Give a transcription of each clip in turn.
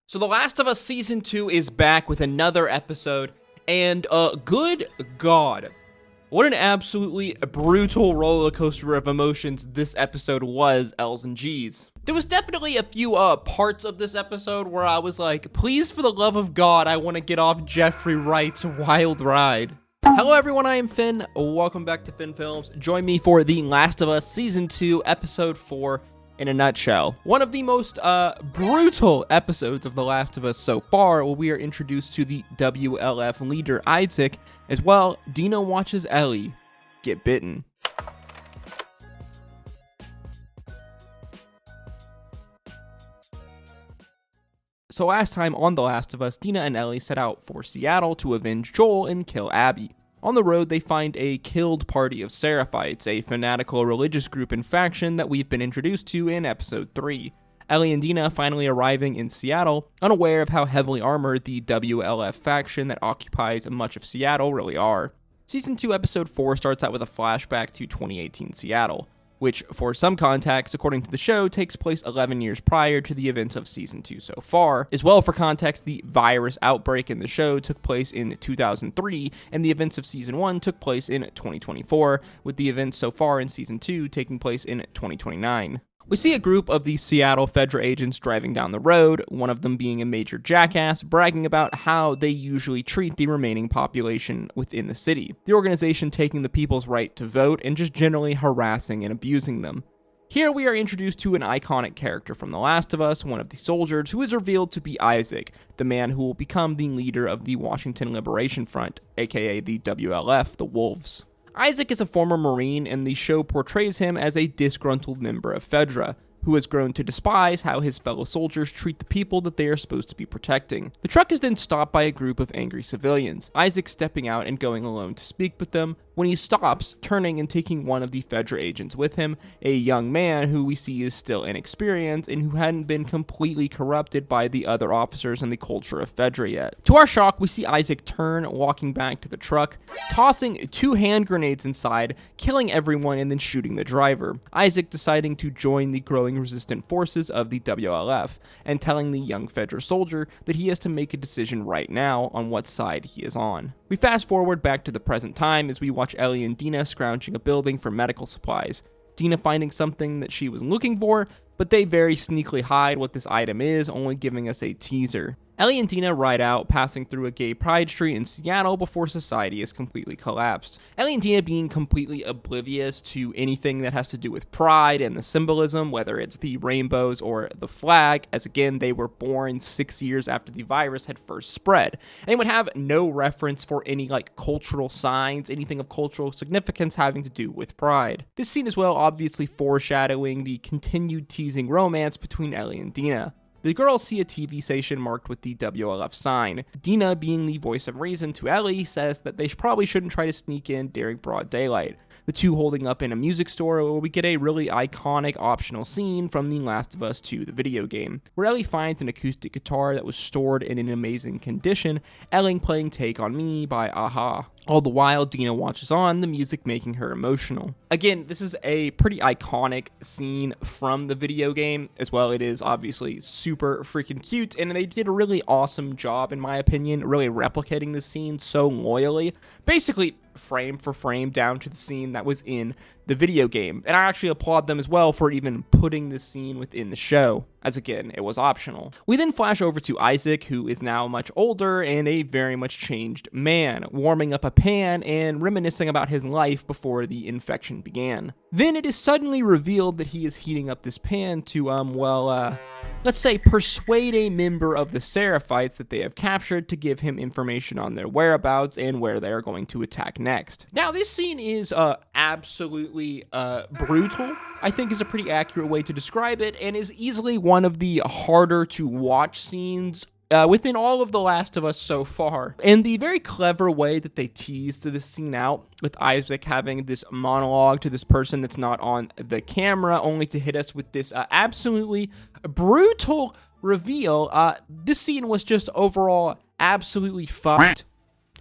So The Last of Us Season 2 is back with another episode, and good God, what an absolutely brutal roller coaster of emotions this episode was, L's and G's. There was definitely a few parts of this episode where I was like, please for the love of God, I want to get off Jeffrey Wright's wild ride. Hello everyone, I am Finn, welcome back to Finn Films. Join me for The Last of Us Season 2, Episode 4, in a nutshell. One of the most brutal episodes of The Last of Us so far, where we are introduced to the WLF leader Isaac, as well, Dina watches Ellie get bitten. So last time on The Last of Us, Dina and Ellie set out for Seattle to avenge Joel and kill Abby. On the road, they find a killed party of Seraphites, a fanatical religious group and faction that we've been introduced to in Episode 3. Ellie and Dina finally arriving in Seattle, unaware of how heavily armored the WLF faction that occupies much of Seattle really are. Season 2, Episode 4 starts out with a flashback to 2018 Seattle, which, for some context, according to the show, takes place 11 years prior to the events of Season 2 so far. As well, for context, the virus outbreak in the show took place in 2003, and the events of Season 1 took place in 2024, with the events so far in Season 2 taking place in 2029. We see a group of the Seattle Fedra agents driving down the road, one of them being a major jackass, bragging about how they usually treat the remaining population within the city. The organization taking the people's right to vote and just generally harassing and abusing them. Here we are introduced to an iconic character from The Last of Us, one of the soldiers, who is revealed to be Isaac, the man who will become the leader of the Washington Liberation Front, aka the WLF, the Wolves. Isaac is a former Marine, and the show portrays him as a disgruntled member of Fedra, who has grown to despise how his fellow soldiers treat the people that they are supposed to be protecting. The truck is then stopped by a group of angry civilians, Isaac stepping out and going alone to speak with them, when he stops, turning and taking one of the Fedra agents with him, a young man who we see is still inexperienced and who hadn't been completely corrupted by the other officers and the culture of Fedra yet. To our shock, we see Isaac turn, walking back to the truck, tossing 2 hand grenades inside, killing everyone and then shooting the driver. Isaac deciding to join the growing resistant forces of the WLF, and telling the young Fedra soldier that he has to make a decision right now on what side he is on. We fast forward back to the present time as we watch Ellie and Dina scrounging a building for medical supplies. Dina finding something that she was looking for, but they very sneakily hide what this item is, only giving us a teaser. Ellie and Dina ride out, passing through a gay pride street in Seattle before society is completely collapsed. Ellie and Dina being completely oblivious to anything that has to do with pride and the symbolism, whether it's the rainbows or the flag, as again, they were born 6 years after the virus had first spread. And they would have no reference for any cultural signs, anything of cultural significance having to do with pride. This scene as well obviously foreshadowing the continued teasing romance between Ellie and Dina. The girls see a TV station marked with the WLF sign. Dina, being the voice of reason to Ellie, says that they probably shouldn't try to sneak in during broad daylight. The two holding up in a music store where we get a really iconic optional scene from The Last of Us 2, the video game, where Ellie finds an acoustic guitar that was stored in an amazing condition, Ellie playing Take On Me by a-ha. All the while, Dina watches on, the music making her emotional. Again, this is a pretty iconic scene from the video game, as well. It is obviously super freaking cute, and they did a really awesome job, in my opinion, really replicating this scene so loyally. Basically, frame for frame down to the scene that was in the video game. And I actually applaud them as well for even putting this scene within the show, as again, it was optional. We then flash over to Isaac, who is now much older and a very much changed man, warming up a pan and reminiscing about his life before the infection began. Then it is suddenly revealed that he is heating up this pan to, let's say, persuade a member of the Seraphites that they have captured to give him information on their whereabouts and where they are going to attack next. Now, this scene is absolutely brutal, I think is a pretty accurate way to describe it, and is easily one of the harder to watch scenes within all of The Last of Us so far. And the very clever way that they teased this scene out, with Isaac having this monologue to this person that's not on the camera, only to hit us with this absolutely brutal reveal. This scene was just overall absolutely fucked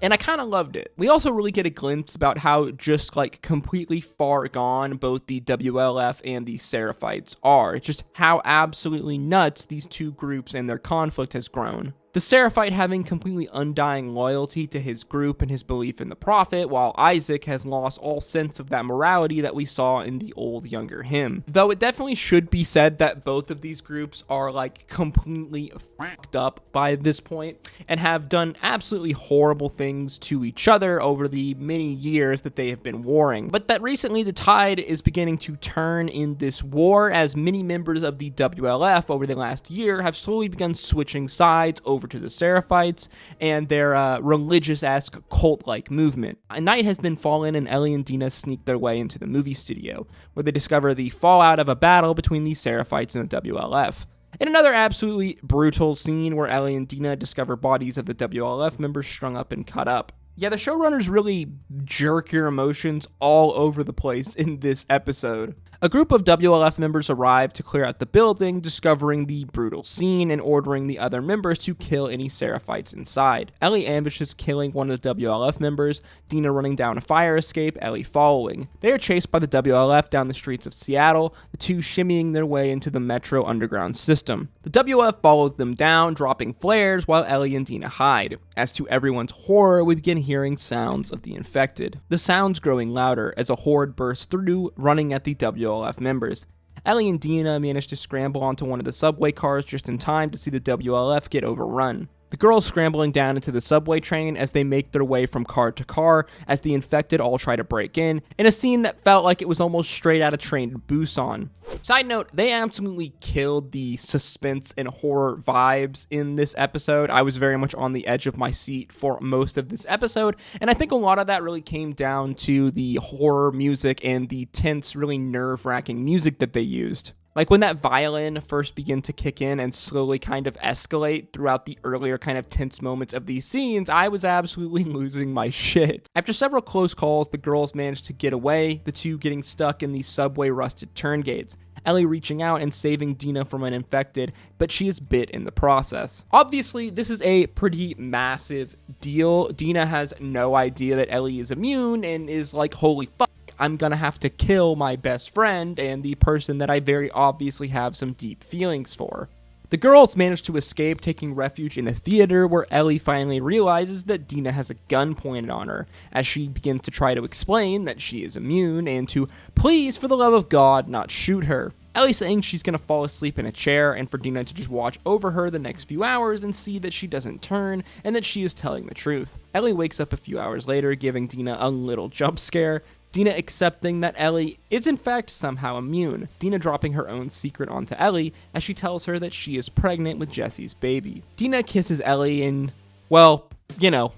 And I kind of loved it. We also really get a glimpse about how just like completely far gone both the WLF and the Seraphites are. It's just how absolutely nuts these two groups and their conflict has grown. The Seraphite having completely undying loyalty to his group and his belief in the Prophet, while Isaac has lost all sense of that morality that we saw in the old younger him. Though it definitely should be said that both of these groups are like completely fucked up by this point and have done absolutely horrible things to each other over the many years that they have been warring. But that recently the tide is beginning to turn in this war, as many members of the WLF over the last year have slowly begun switching sides over to the Seraphites and their religious-esque cult-like movement. A night has then fallen and Ellie and Dina sneak their way into the movie studio, where they discover the fallout of a battle between the Seraphites and the WLF. In another absolutely brutal scene where Ellie and Dina discover bodies of the WLF members strung up and cut up. Yeah, the showrunners really jerk your emotions all over the place in this episode. A group of WLF members arrive to clear out the building, discovering the brutal scene and ordering the other members to kill any Seraphites inside. Ellie ambushes killing one of the WLF members, Dina running down a fire escape, Ellie following. They are chased by the WLF down the streets of Seattle, the two shimmying their way into the Metro Underground system. The WLF follows them down, dropping flares while Ellie and Dina hide. As to everyone's horror, we begin hearing sounds of the infected. The sounds growing louder as a horde bursts through, running at the WLF members. Ellie and Dina manage to scramble onto one of the subway cars just in time to see the WLF get overrun. The girls scrambling down into the subway train as they make their way from car to car as the infected all try to break in a scene that felt like it was almost straight out of Train to Busan. Side note, they absolutely killed the suspense and horror vibes in this episode. I was very much on the edge of my seat for most of this episode, and I think a lot of that really came down to the horror music and the tense, really nerve-wracking music that they used. Like when that violin first began to kick in and slowly kind of escalate throughout the earlier kind of tense moments of these scenes, I was absolutely losing my shit. After several close calls, the girls managed to get away, the two getting stuck in the subway rusted turn gates. Ellie reaching out and saving Dina from an infected, but she is bit in the process. Obviously, this is a pretty massive deal. Dina has no idea that Ellie is immune and is like, holy fuck, I'm gonna have to kill my best friend and the person that I very obviously have some deep feelings for. The girls manage to escape, taking refuge in a theater where Ellie finally realizes that Dina has a gun pointed on her, as she begins to try to explain that she is immune and to please, for the love of God, not shoot her. Ellie saying she's gonna fall asleep in a chair and for Dina to just watch over her the next few hours and see that she doesn't turn and that she is telling the truth. Ellie wakes up a few hours later, giving Dina a little jump scare, Dina accepting that Ellie is in fact somehow immune, Dina dropping her own secret onto Ellie as she tells her that she is pregnant with Jesse's baby. Dina kisses Ellie and, well, you know,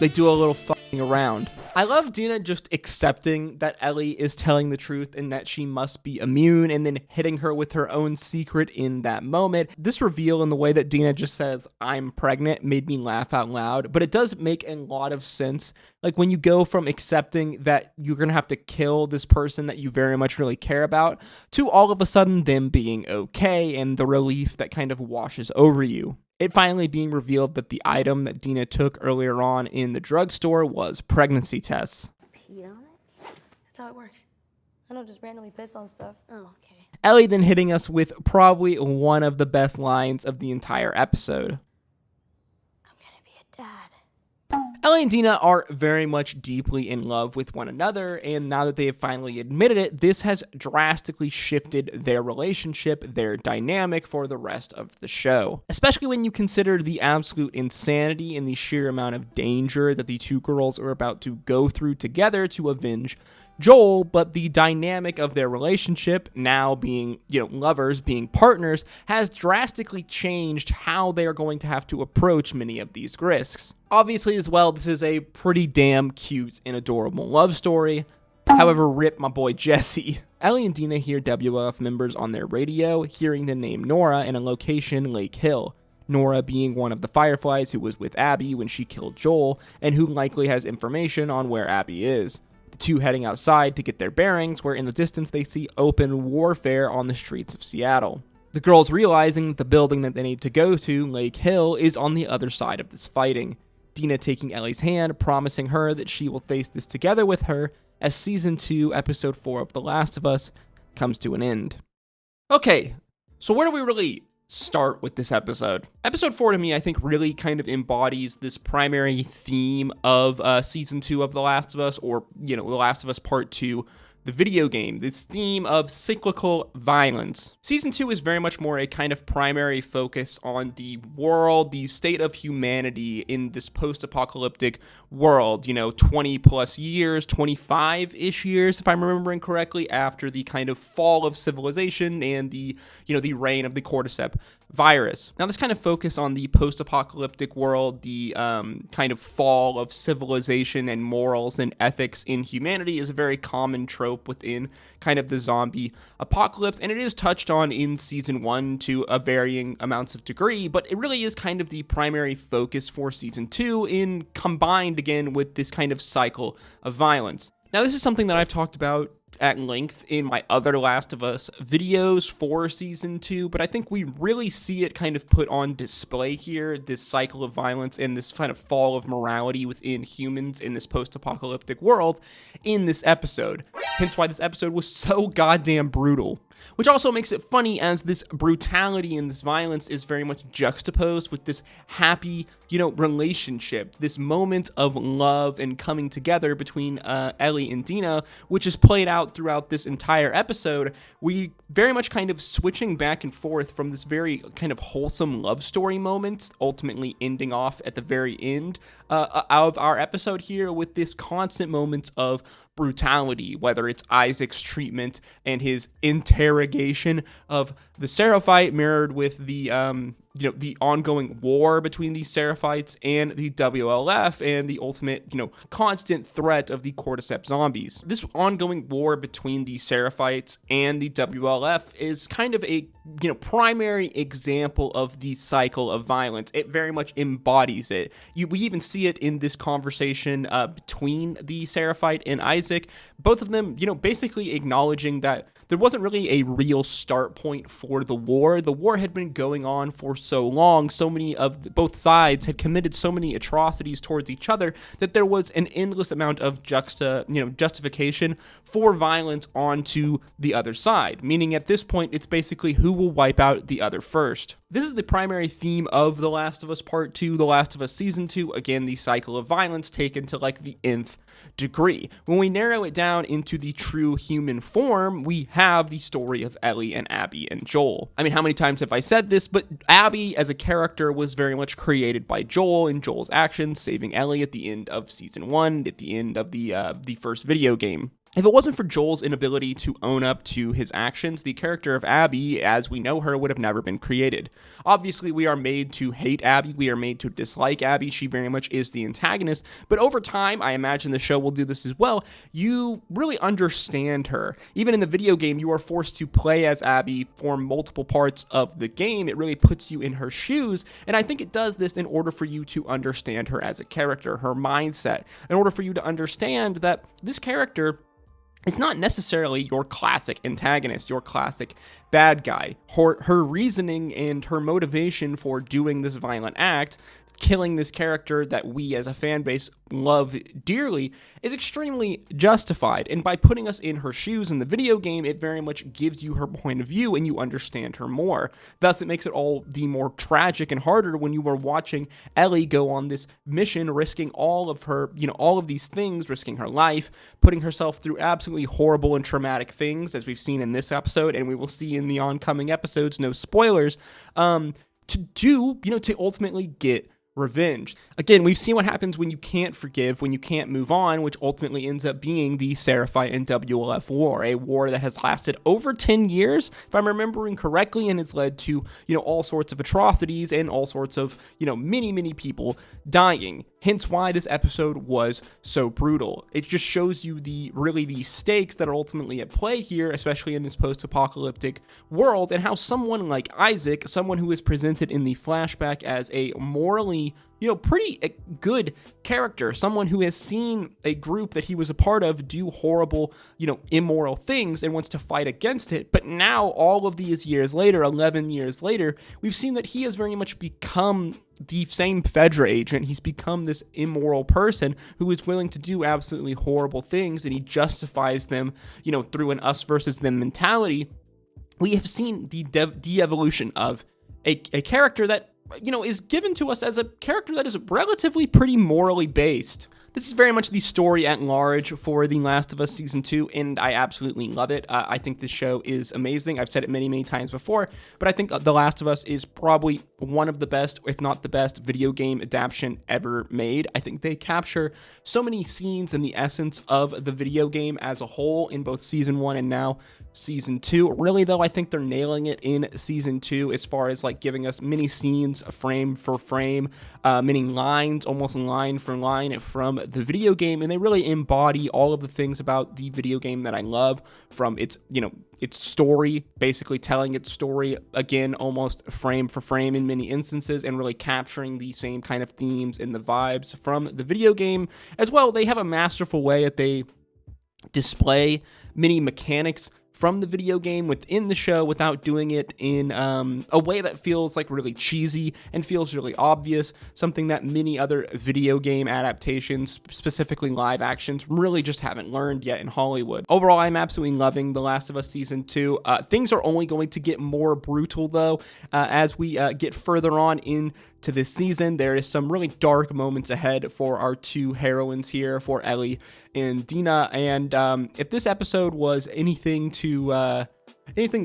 they do a little fucking around. I love Dina just accepting that Ellie is telling the truth and that she must be immune and then hitting her with her own secret in that moment. This reveal in the way that Dina just says, I'm pregnant, made me laugh out loud, but it does make a lot of sense. Like when you go from accepting that you're going to have to kill this person that you very much really care about to all of a sudden them being okay and the relief that kind of washes over you. It finally being revealed that the item that Dina took earlier on in the drugstore was pregnancy tests. Pee on it? That's how it works. I don't just randomly piss on stuff. Oh, okay. Ellie then hitting us with probably one of the best lines of the entire episode. I'm gonna be a dad. Ellie and Dina are very much deeply in love with one another, and now that they have finally admitted it, this has drastically shifted their relationship, their dynamic for the rest of the show. Especially when you consider the absolute insanity and the sheer amount of danger that the two girls are about to go through together to avenge Joel, but the dynamic of their relationship, now being, lovers, being partners, has drastically changed how they are going to have to approach many of these risks. Obviously, as well, this is a pretty damn cute and adorable love story. However, rip my boy Jesse. Ellie and Dina hear WLF members on their radio, hearing the name Nora in a location, Lake Hill. Nora being one of the Fireflies who was with Abby when she killed Joel, and who likely has information on where Abby is. The two heading outside to get their bearings, where in the distance they see open warfare on the streets of Seattle. The girls realizing that the building that they need to go to, Lake Hill, is on the other side of this fighting. Dina taking Ellie's hand, promising her that she will face this together with her as Season 2, Episode 4 of The Last of Us comes to an end. Okay, so where do we really start with this episode? Episode 4 to me, I think, really kind of embodies this primary theme of Season 2 of The Last of Us, or, The Last of Us Part 2, the video game, this theme of cyclical violence. Season 2 is very much more a kind of primary focus on the world, the state of humanity in this post-apocalyptic world, 20 plus years, 25-ish years, if I'm remembering correctly, after the kind of fall of civilization and the reign of the cordyceps virus. Now, this kind of focus on the post-apocalyptic world, the kind of fall of civilization and morals and ethics in humanity is a very common trope within kind of the zombie apocalypse, and it is touched on in Season 1 to a varying amounts of degree, but it really is kind of the primary focus for Season 2 in combined again with this kind of cycle of violence. Now, this is something that I've talked about at length in my other Last of Us videos for Season 2, but I think we really see it kind of put on display here, this cycle of violence and this kind of fall of morality within humans in this post-apocalyptic world in this episode. Hence why this episode was so goddamn brutal. Which also makes it funny, as this brutality and this violence is very much juxtaposed with this happy, relationship, this moment of love and coming together between Ellie and Dina, which is played out throughout this entire episode. We very much kind of switching back and forth from this very kind of wholesome love story moment, ultimately ending off at the very end of our episode here with this constant moments of brutality, whether it's Isaac's treatment and his interrogation of the Seraphite, mirrored with the the ongoing war between these Seraphites and the WLF, and the ultimate, constant threat of the cordyceps zombies. This ongoing war between the Seraphites and the WLF is kind of a, primary example of the cycle of violence. It very much embodies it. We even see it in this conversation between the Seraphite and Isaac, both of them, basically acknowledging that there wasn't really a real start point for the war. The war had been going on for so long. So many of both sides had committed so many atrocities towards each other that there was an endless amount of justification for violence onto the other side. Meaning at this point, it's basically who will wipe out the other first. This is the primary theme of The Last of Us Part 2, The Last of Us Season 2. Again, the cycle of violence taken to like the nth degree. When we narrow it down into the true human form, we have the story of Ellie and Abby and Joel. I mean, how many times have I said this? But Abby as a character was very much created by Joel and Joel's actions, saving Ellie at the end of Season 1, at the end of the first video game. If it wasn't for Joel's inability to own up to his actions, the character of Abby, as we know her, would have never been created. Obviously, we are made to hate Abby, we are made to dislike Abby, she very much is the antagonist, but over time, I imagine the show will do this as well, you really understand her. Even in the video game, you are forced to play as Abby for multiple parts of the game. It really puts you in her shoes, and I think it does this in order for you to understand her as a character, her mindset, in order for you to understand that this character, it's not necessarily your classic antagonist, your classic bad guy. Her reasoning and her motivation for doing this violent act, killing this character that we as a fan base love dearly, is extremely justified. And by putting us in her shoes in the video game, it very much gives you her point of view and you understand her more. Thus, it makes it all the more tragic and harder when you are watching Ellie go on this mission, risking all of her, all of these things, risking her life, putting herself through absolutely horrible and traumatic things, as we've seen in this episode, and we will see in the oncoming episodes, no spoilers, to ultimately get revenge. Again, we've seen what happens when you can't forgive, when you can't move on, which ultimately ends up being the Seraphite and WLF War, a war that has lasted over 10 years, if I'm remembering correctly, and has led to, all sorts of atrocities and all sorts of, many, many people dying. Hence why this episode was so brutal. It just shows you the stakes that are ultimately at play here, especially in this post-apocalyptic world, and how someone like Isaac, someone who is presented in the flashback as a morally pretty good character, someone who has seen a group that he was a part of do horrible, immoral things and wants to fight against it. But now, all of these years later, 11 years later, we've seen that he has very much become the same Fedra agent. He's become this immoral person who is willing to do absolutely horrible things, and he justifies them, through an us versus them mentality. We have seen the de-evolution of a character that, is given to us as a character that is relatively pretty morally based. This is very much the story at large for The Last of Us Season 2, and I absolutely love it. I think this show is amazing. I've said it many, many times before, but I think The Last of Us is probably one of the best, if not the best, video game adaptation ever made. I think they capture so many scenes and the essence of the video game as a whole in both Season 1 and now Season 2. Really, though, I think they're nailing it in Season 2 as far as giving us mini scenes, frame for frame, many lines, almost line for line from the video game, and they really embody all of the things about the video game that I love, from its story, basically telling its story again almost frame for frame in many instances, and really capturing the same kind of themes and the vibes from the video game as well. They have a masterful way that they display many mechanics from the video game within the show without doing it in a way that feels really cheesy and feels really obvious, something that many other video game adaptations, specifically live actions, really just haven't learned yet in Hollywood. Overall, I'm absolutely loving The Last of Us Season 2. Things are only going to get more brutal, though, as we get further on into this season. There is some really dark moments ahead for our two heroines here, for Ellie and Dina, and if this episode was anything to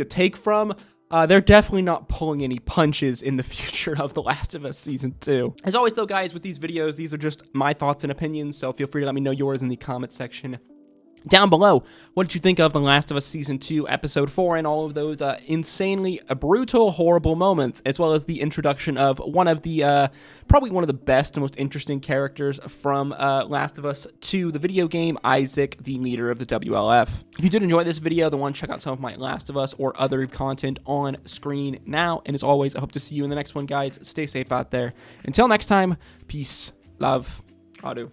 take from, they're definitely not pulling any punches in the future of The Last of Us Season 2. As always, though, guys, with these videos, these are just my thoughts and opinions, so feel free to let me know yours in the comment section down below. What did you think of The Last of Us Season 2, Episode 4, and all of those insanely brutal, horrible moments, as well as the introduction of one of the, probably one of the best and most interesting characters from Last of Us 2, the video game, Isaac, the leader of the WLF. If you did enjoy this video, then want to check out some of my Last of Us or other content on screen now. And as always, I hope to see you in the next one, guys. Stay safe out there. Until next time, peace, love, adu.